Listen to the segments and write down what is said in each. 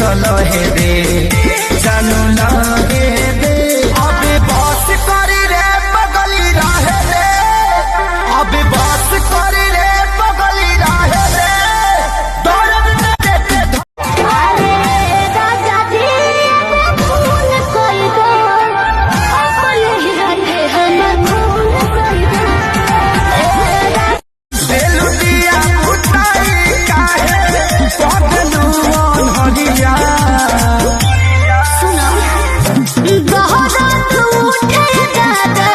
चलो हे रे जानू लगे दे अबे बस करी रे पगली रहे रे अबे बस करी रे पगली रहे रे दर्द न देते अरे राजा जी फूल कोई दो अपने रहे हम फूल कोई दो बेलुदिया उठाई काहे पगलू मन हरिया सुनो बहुत उठे दादा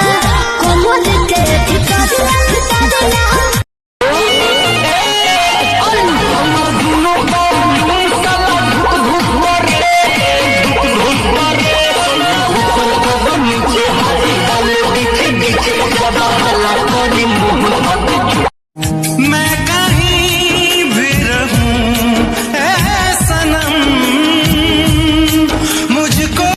कोमल के ठिकाना मैं कहीं भी रहूं ऐ सनम मुझको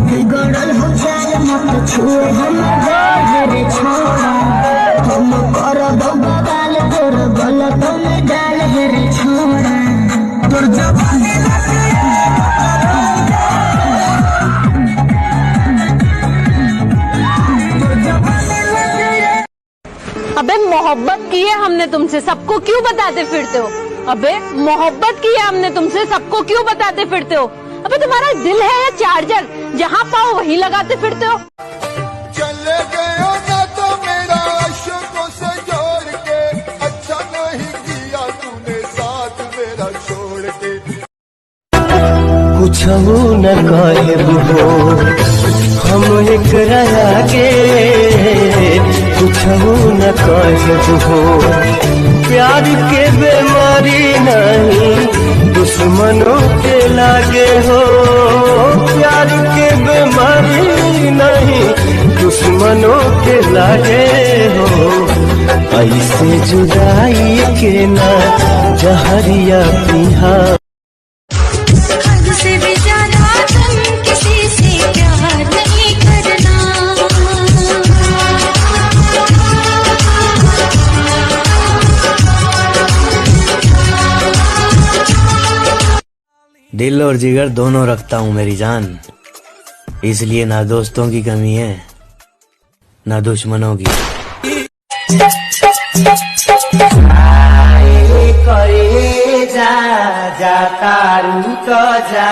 बिगड़ल हो जाए मत छुए हम रे छोड़ा हम करब बवाल तोर गलत में डाल रे छोड़ा तोर जवानी अबे मोहब्बत की है हमने तुमसे, सबको क्यों बताते फिरते हो? अबे मोहब्बत की है हमने तुमसे, सबको क्यों बताते फिरते हो? अबे तुम्हारा दिल है या चार्जर, जहाँ पाओ वहीं लगाते फिरते हो? चले गए ना तो मेरा आशिकों से जोड़ के अच्छा नहीं किया तूने साथ मेरा छोड़ के कुछ न कहब हो हम एकरा आगे कुछ न कहब हो प्यार के बीमारी नहीं दुश्मनों के लागे हो प्यार के बीमारी नहीं दुश्मनों के लागे हो ऐसे जुदाई के ना जहरिया पिहा हद से भी ज्यादा तुम किसी से प्यार नहीं करना दिल और जिगर दोनों रखता हूँ मेरी जान, इसलिए ना दोस्तों की कमी है ना दुश्मनों की। करे जा जा तारू तो जा